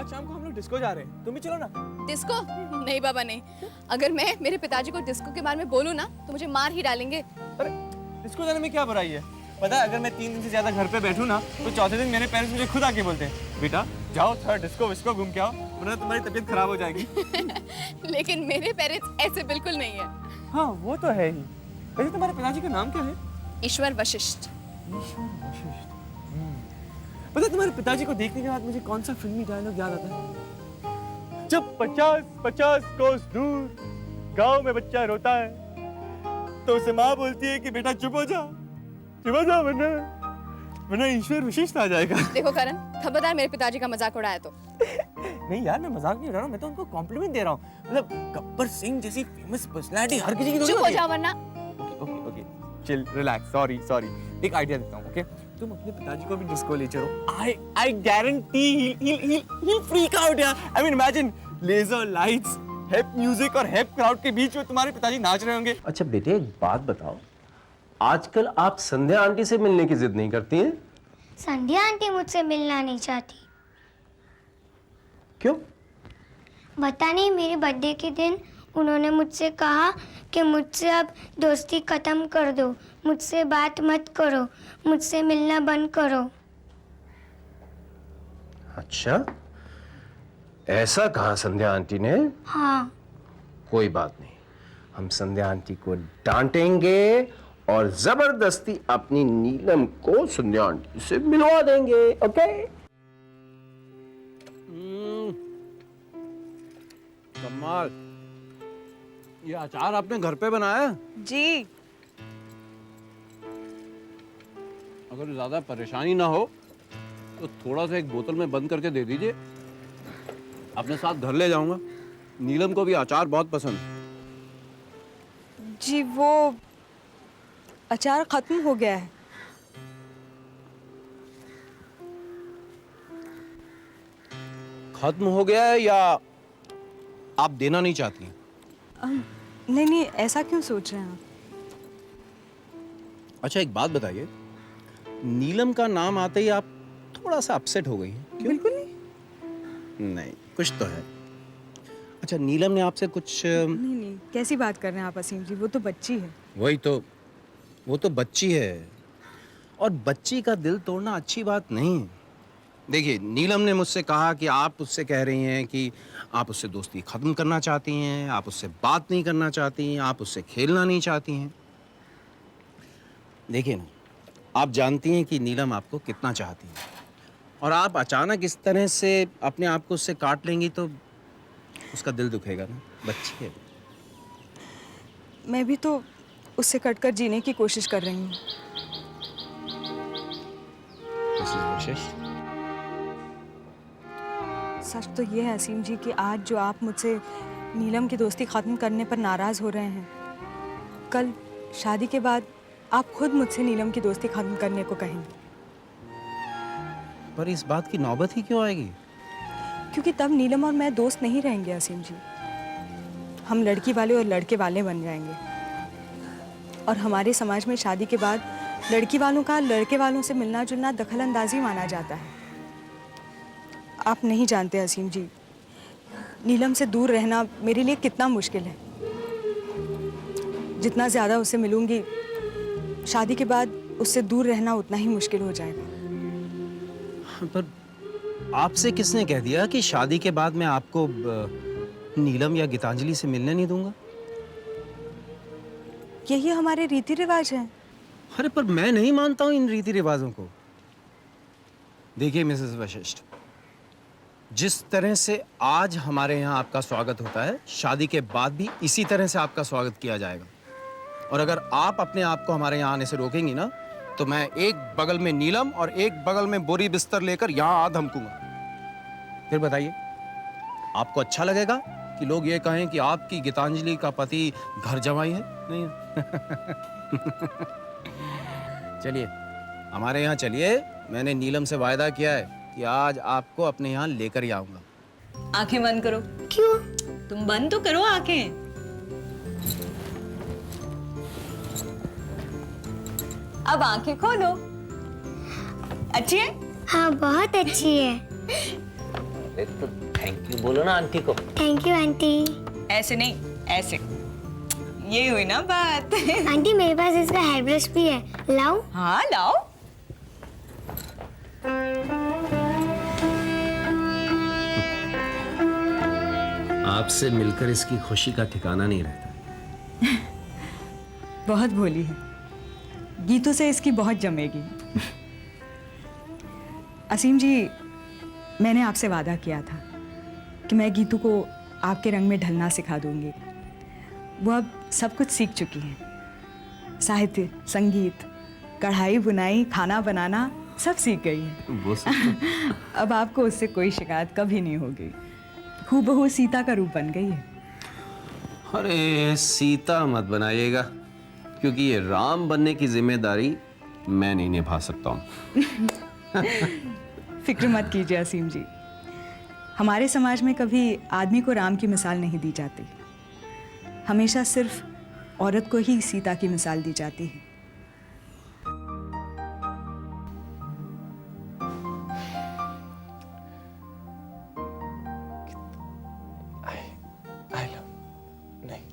आज शाम को हम लोग डिस्को जा रहे हैं, तुम भी चलो ना। डिस्को? नहीं बाबा नहीं। अगर मैं मेरे पिताजी को डिस्को के बारे में बोलूँ ना तो मुझे मार ही डालेंगे। अरे डिस्को जाने में क्या बुराई है? पता है अगर मैं 3 दिन से ज्यादा घर पे बैठूं ना तो चौथे दिन मेरे पेरेंट्स मुझे खुद आके बोलते हैं, बेटा जाओ थोड़ा डिस्को विस्को घूम के आओ वरना तुम्हारी तबीयत खराब हो जाएगी। लेकिन मेरे पेरेंट्स ऐसे बिल्कुल नहीं है। हाँ वो तो है ही। वैसे तुम्हारे पिताजी का नाम क्या है? ईश्वर वशिष्ठ। ईश्वर वशिष्ठ। पता है तुम्हारे पिताजी को देखने के बाद मुझे कौन सा फिल्मी डायलॉग याद आता है? जब 50 कोस दूर गांव में बच्चा रोता है तो उसे माँ बोलती है कि बेटा चुप हो जा वरना ईश्वर वशिष्ठ आ जाएगा। देखो करण, खबरदार मेरे पिताजी का मजाक उड़ाया तो। नहीं यार मैं मजाक नहीं उड़ा रहा हूँ, मैं तो उनको कॉम्प्लीमेंट दे रहा हूँ। मतलब गब्बर सिंह जैसी फेमस पर्सनालिटी हर किसी की थोड़ी चुप हो जा वरना। ओके चिल रिलैक्स सॉरी एक आइडिया देता हूँ। ओके तुम अपने पिताजी को भी डिस्को ले चलो। I guarantee he'll freak out यार। I mean imagine laser lights, hep music और हेप क्राउड के बीच में तुम्हारे पिताजी नाच रहे होंगे। अच्छा बेटे एक बात बताओ, आजकल आप संध्या आंटी से मिलने की जिद नहीं करती हैं? संध्या आंटी मुझसे मिलना नहीं चाहती। क्यों? पता नहीं, मेरे बर्थडे के दिन उन्होंने मुझसे कहा कि मुझसे अब दोस्ती खत्म कर दो, मुझसे बात मत करो, मुझसे मिलना बंद करो। अच्छा ऐसा कहा संध्या आंटी ने? हाँ। कोई बात नहीं, हम संध्या आंटी को डांटेंगे और जबरदस्ती अपनी नीलम को संध्या आंटी से मिलवा देंगे। ओके? कमाल, ये अचार आपने घर पे बनाया? जी। अगर ज्यादा परेशानी ना हो तो थोड़ा सा एक बोतल में बंद करके दे दीजिए, अपने साथ घर ले जाऊंगा। नीलम को भी अचार बहुत पसंद। जी वो अचार खत्म हो गया है। खत्म हो गया है या आप देना नहीं चाहती हैं? नहीं ऐसा क्यों सोच रहे हैं आप? अच्छा एक बात बताइए, नीलम का नाम आते ही आप थोड़ा सा अपसेट हो गई हैं, क्यों? बिल्कुल नहीं। नहीं कुछ तो है। अच्छा नीलम ने आपसे कुछ? नहीं कैसी बात कर रहे हैं आप असीम जी, वो तो बच्ची है। वही तो, वो तो बच्ची है और बच्ची का दिल तोड़ना अच्छी बात नहीं है। देखिए नीलम ने मुझसे कहा कि आप उससे कह रही हैं कि आप उससे दोस्ती खत्म करना चाहती हैं, आप उससे बात नहीं करना चाहती हैं, आप उससे खेलना नहीं चाहती हैं। देखिए ना, आप जानती हैं कि नीलम आपको कितना चाहती है और आप अचानक इस तरह से अपने आप को उससे काट लेंगी तो उसका दिल दुखेगा ना, बच्ची है। मैं भी तो उससे कटकर जीने की कोशिश कर रही हूँ। सच तो ये है असीम जी कि आज जो आप मुझसे नीलम की दोस्ती खत्म करने पर नाराज हो रहे हैं, कल शादी के बाद आप खुद मुझसे नीलम की दोस्ती खत्म करने को कहेंगे। पर इस बात की नौबत ही क्यों आएगी? क्योंकि तब नीलम और मैं दोस्त नहीं रहेंगे असीम जी, हम लड़की वाले और लड़के वाले बन जाएंगे। और हमारे समाज में शादी के बाद लड़की वालों का लड़के वालों से मिलना जुलना दखलंदाजी माना जाता है। आप नहीं जानते असीम जी, नीलम से दूर रहना मेरे लिए कितना मुश्किल है। जितना ज़्यादा उससे मिलूंगी, शादी के बाद उससे दूर रहना उतना ही मुश्किल हो जाएगा। पर आपसे किसने कह दिया कि शादी के बाद मैं आपको नीलम या गीतांजलि से मिलने नहीं दूंगा? यही हमारे रीति रिवाज हैं। अरे पर मैं नहीं मानता हूं इन रीति रिवाजों को। देखिए मिसेस वशिष्ठ, जिस तरह से आज हमारे यहाँ आपका स्वागत होता है, शादी के बाद भी इसी तरह से आपका स्वागत किया जाएगा। और अगर आप अपने आप को हमारे यहाँ आने से रोकेंगी ना, तो मैं एक बगल में नीलम और एक बगल में बोरी बिस्तर लेकर यहाँ आ धमकूंगा। फिर बताइए, आपको अच्छा लगेगा कि लोग ये कहें कि आपकी गीतांजलि का पति घर जमाई है? नहीं चलिए हमारे यहाँ चलिए, मैंने नीलम से वायदा किया है कि आज आपको अपने यहाँ लेकर ही आऊंगा। आंखें बंद करो। क्यों? तुम बंद तो करो आंखें। अब आंखें खोलो। अच्छी है? हाँ बहुत अच्छी है। अरे तो थैंक यू बोलो ना आंटी को। Thank you aunty. ऐसे नहीं, ऐसे। ये हुई ना बात। आंटी मेरे पास इसका हेयर ब्रश भी है, लाऊं? हाँ लाओ। आपसे मिलकर इसकी खुशी का ठिकाना नहीं रहता। बहुत भोली है, गीतों से इसकी बहुत जमेगी। असीम जी, मैंने आपसे वादा किया था कि मैं गीतू को आपके रंग में ढलना सिखा दूंगी। वो अब सब कुछ सीख चुकी है। साहित्य, संगीत, कढ़ाई बुनाई, खाना बनाना सब सीख गई है। वो सब अब आपको उससे कोई शिकायत कभी नहीं होगी। हूबहू सीता का रूप बन गई है। अरे सीता मत बनाइएगा, क्योंकि ये राम बनने की जिम्मेदारी मैं नहीं निभा सकता हूँ। फिक्र मत कीजिए असीम जी, हमारे समाज में कभी आदमी को राम की मिसाल नहीं दी जाती। हमेशा सिर्फ औरत को ही सीता की मिसाल दी जाती है। I love. नहीं.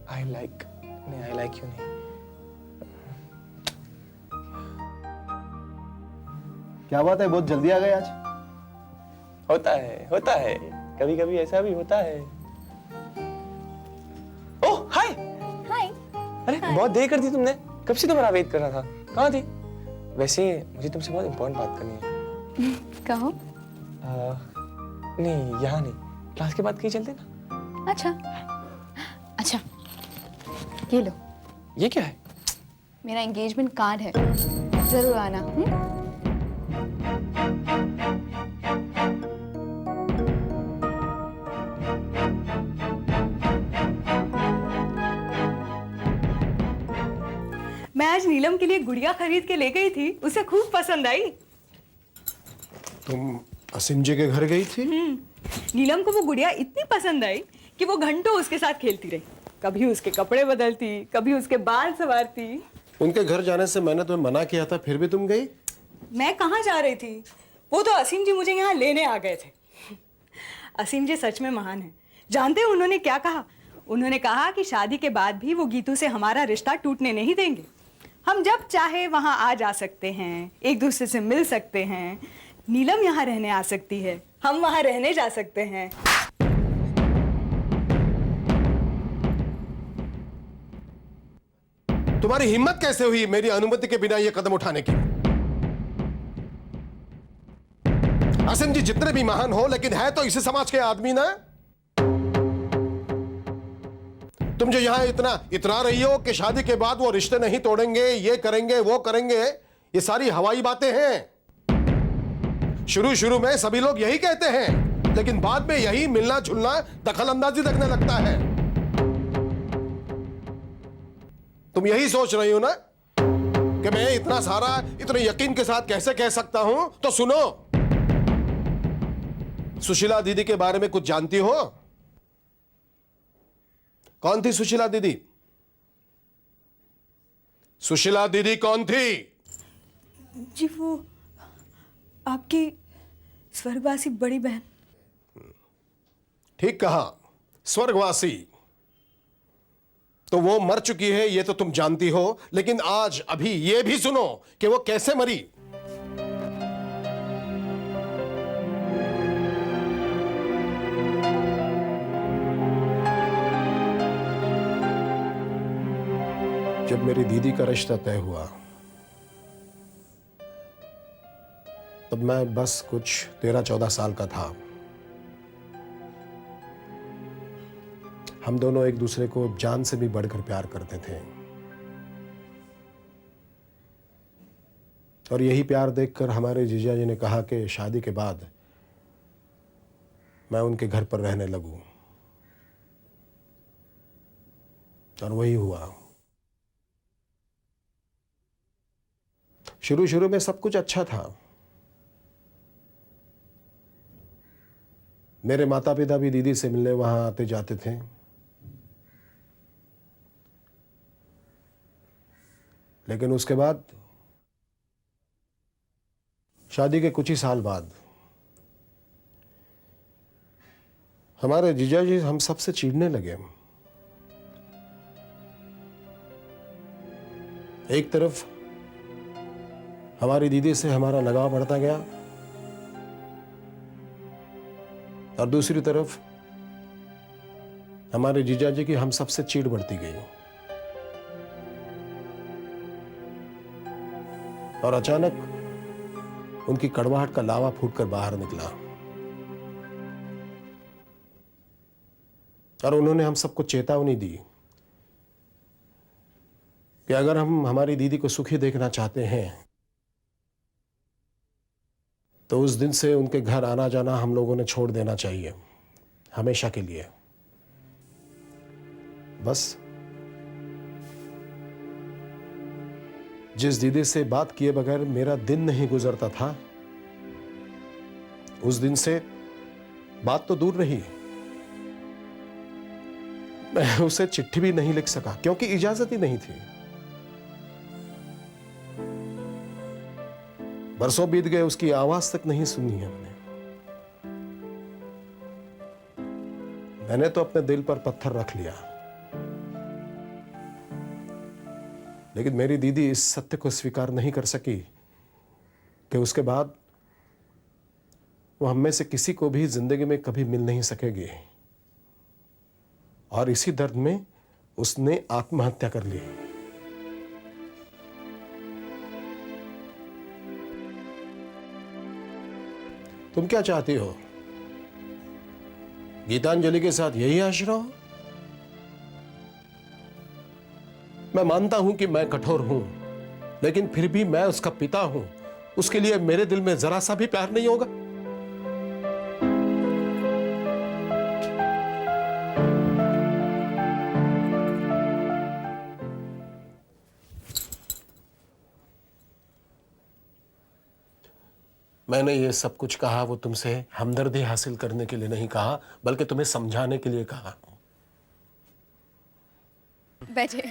I like. नहीं, I like you नहीं. क्या बात है, बहुत जल्दी आ गए आज? होता है कभी कभी ऐसा भी होता है। ओह हाय। हाय। अरे बहुत देर कर दी तुमने, कब से तुम्हारा वेट कर रहा था, कहाँ थी? वैसे मुझे तुमसे बहुत इंपॉर्टेंट बात करनी है। कहो। नहीं यहाँ नहीं, क्लास के बाद कहीं चलते ना। अच्छा, ये लो, ये क्या है? मेरा एंगेजमेंट कार्ड है, जरूर आना। मैं आज नीलम के लिए गुड़िया खरीद के ले गई थी, उसे खूब पसंद आई। तुम असीम जी के घर गई थी? नीलम को वो गुड़िया इतनी पसंद आई कि वो घंटों उसके साथ खेलती रही। कभी उसके कपड़े बदलती, कभी उसके बाल संवारती। उनके घर जाने से मैंने तुम्हें मना किया था, फिर भी तुम गई? मैं कहाँ जा रही थी, वो तो असीम जी मुझे यहाँ लेने आ गए थे। असीम जी सच में महान हैं। जानते हो उन्होंने क्या कहा? उन्होंने कहा कि शादी के बाद भी वो गीतू से हमारा रिश्ता टूटने नहीं देंगे। हम जब चाहे वहाँ आ जा सकते हैं, एक दूसरे से मिल सकते हैं। नीलम यहाँ रहने आ सकती है, हम वहाँ रहने जा सकते हैं। तुम्हारी हिम्मत कैसे हुई मेरी अनुमति के बिना यह कदम उठाने की? असीम जी जितने भी महान हो, लेकिन है तो इसी समाज के आदमी ना। तुम जो यहां इतना इतरा रही हो कि शादी के बाद वो रिश्ते नहीं तोड़ेंगे, ये करेंगे वो करेंगे, ये सारी हवाई बातें हैं। शुरू शुरू में सभी लोग यही कहते हैं, लेकिन बाद में यही मिलना जुलना दखल अंदाजी लगने लगता है। तुम यही सोच रही हो ना कि मैं इतना सारा इतने यकीन के साथ कैसे कह सकता हूं? तो सुनो, सुशीला दीदी के बारे में कुछ जानती हो? कौन थी सुशीला दीदी? सुशीला दीदी कौन थी? जी वो आपकी स्वर्गवासी बड़ी बहन। ठीक कहा, स्वर्गवासी। तो वो मर चुकी है ये तो तुम जानती हो, लेकिन आज अभी ये भी सुनो कि वो कैसे मरी। जब मेरी दीदी का रिश्ता तय हुआ तब मैं बस कुछ 13-14 साल का था। हम दोनों एक दूसरे को जान से भी बढ़कर प्यार करते थे, और यही प्यार देखकर हमारे जीजा जी ने कहा कि शादी के बाद मैं उनके घर पर रहने लगूं, और वही हुआ। शुरू शुरू में सब कुछ अच्छा था। मेरे माता पिता भी दीदी से मिलने वहां आते जाते थे। लेकिन उसके बाद शादी के कुछ ही साल बाद हमारे जीजा जी हम सबसे चिढ़ने लगे। एक तरफ हमारी दीदी से हमारा लगाव बढ़ता गया और दूसरी तरफ हमारे जीजा जी की हम सबसे चिढ़ बढ़ती गई। और अचानक उनकी कड़वाहट का लावा फूटकर बाहर निकला और उन्होंने हम सबको चेतावनी दी कि अगर हम हमारी दीदी को सुखी देखना चाहते हैं तो उस दिन से उनके घर आना जाना हम लोगों ने छोड़ देना चाहिए, हमेशा के लिए। बस जिस दीदी से बात किए बगैर मेरा दिन नहीं गुजरता था, उस दिन से बात तो दूर रही, मैं उसे चिट्ठी भी नहीं लिख सका क्योंकि इजाजत ही नहीं थी। बरसों बीत गए, उसकी आवाज तक नहीं सुनी हमने। मैंने तो अपने दिल पर पत्थर रख लिया, लेकिन मेरी दीदी इस सत्य को स्वीकार नहीं कर सकी कि उसके बाद वो हम में से किसी को भी जिंदगी में कभी मिल नहीं सकेगी। और इसी दर्द में उसने आत्महत्या कर ली। तुम क्या चाहती हो? गीतांजलि के साथ यही आशरा हो? मैं मानता हूं कि मैं कठोर हूं, लेकिन फिर भी मैं उसका पिता हूं। उसके लिए मेरे दिल में जरा सा भी प्यार नहीं होगा? मैंने ये सब कुछ कहा वो तुमसे हमदर्दी हासिल करने के लिए नहीं कहा, बल्कि तुम्हें समझाने के लिए कहा। बैठे।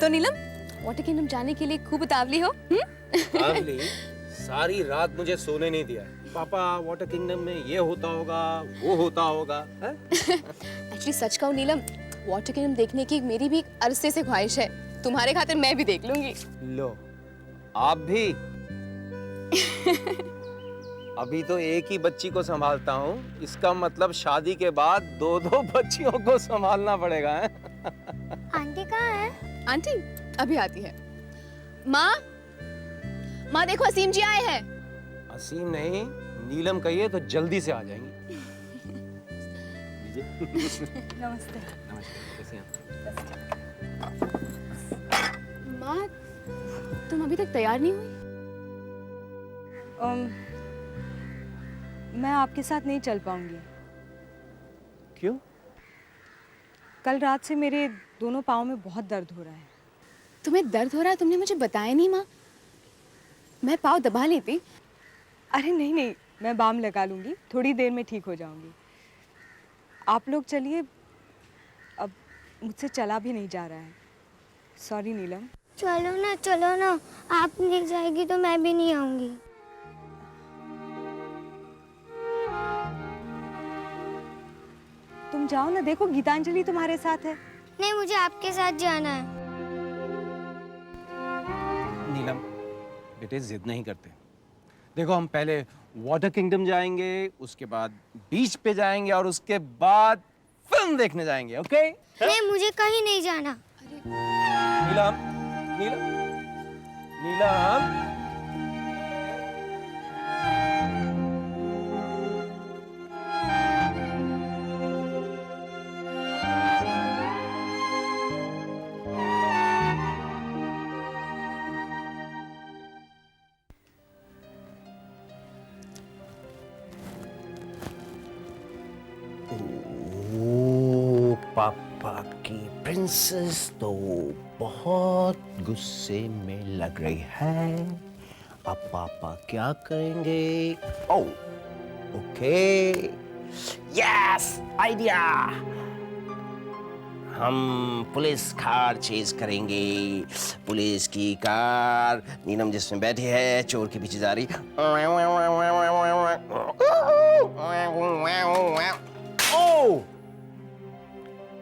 तो नीलम, वाटर किंगडम जाने के लिए खूब उतावली हो? फैमिली सारी रात मुझे सोने नहीं दिया। पापा वाटर किंगडम में ये होता होगा, वो होता होगा। एक्चुअली सच कहूँ नीलम, वाटर किंगडम देखने की मेरी भी एक अरसे से ख्वाहिश है। तुम्हारे खातिर मैं भी देख लूंगी। लो आप भी। अभी तो एक ही बच्ची को संभालता हूँ, इसका मतलब शादी के बाद 2-2 बच्चियों को संभालना पड़ेगा। है? आंटी कहाँ है? आंटी अभी आती है। माँ, माँ देखो असीम जी आए हैं। असीम नहीं, नीलम कहिए तो जल्दी से आ जाएंगी। नमस्ते। कैसे हैं? माँ, तुम अभी तक तैयार नहीं हुई? मैं आपके साथ नहीं चल पाऊंगी। क्यों? कल रात से मेरे दोनों पाँव में बहुत दर्द हो रहा है। तुम्हें दर्द हो रहा है? तुमने मुझे बताया नहीं माँ। मैं पाँव दबा लेती। अरे नहीं नहीं, मैं बाम लगा लूंगी, थोड़ी देर में ठीक हो जाऊंगी। आप लोग चलिए, अब मुझसे चला भी नहीं जा रहा है। सॉरी नीलम। चलो ना, आप नहीं जाएगी तो मैं भी नहीं आऊंगी। तुम जाओ ना, देखो गीतांजलि तुम्हारे साथ है। नहीं, मुझे आपके साथ जाना है। नीलम बेटे जिद नहीं करते। देखो हम पहले वाटर किंगडम जाएंगे, उसके बाद बीच पे जाएंगे और उसके बाद फिल्म देखने जाएंगे। ओके? नहीं, मुझे कहीं नहीं जाना। नीलम, नीलम, नीलम। पापा की प्रिंसेस तो बहुत गुस्से में लग रही है। अब पापा क्या करेंगे? Oh, okay, yes, idea. हम पुलिस कार चेज करेंगे। पुलिस की कार, नीलम जिसमें बैठी है, चोर के पीछे जा रही।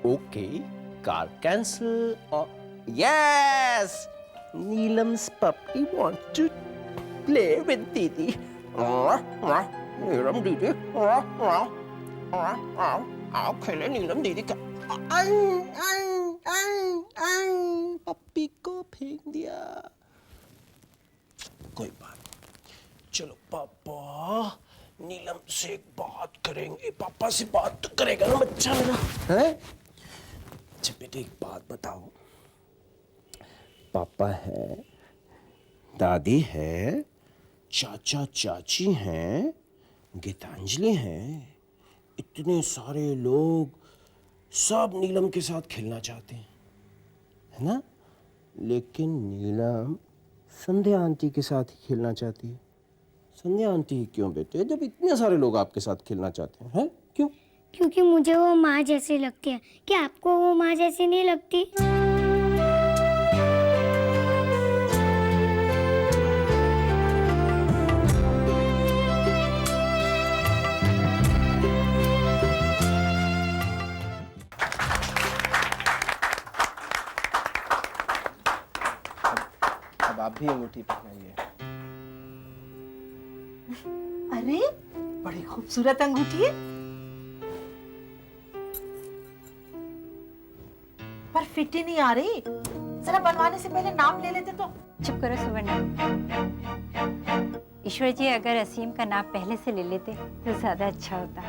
Okay, car cancel. Yes, Neelam's puppy wants to play with दीदी। नीलम दीदी, आओ खेले नीलम दीदी का। पप्पी को फेंक दिया। कोई बात नहीं। चलो पापा, नीलम से एक बात करेंगे। पापा से बात तो करेगा ना बच्चा मेरा, है? अच्छा बेटे, एक बात बताओ। पापा है, दादी है, चाचा चाची हैं, गीतांजलि हैं, इतने सारे लोग सब नीलम के साथ खेलना चाहते हैं, है ना? लेकिन नीलम संध्या आंटी के साथ ही खेलना चाहती है। संध्या आंटी ही क्यों बेटे, जब इतने सारे लोग आपके साथ खेलना चाहते हैं, हैं? क्यों? क्योंकि मुझे वो माँ जैसी लगती है। क्या आपको वो माँ जैसी नहीं लगती? अब आप भी अंगूठी पहनाइए। अरे बड़ी खूबसूरत अंगूठी है, पर फिट ही नहीं आ रही। जरा बनवाने से पहले नाम ले लेते तो। चुप करो सुवर्णा। ईश्वर जी, अगर असीम का नाम पहले से ले लेते तो ज्यादा अच्छा होता।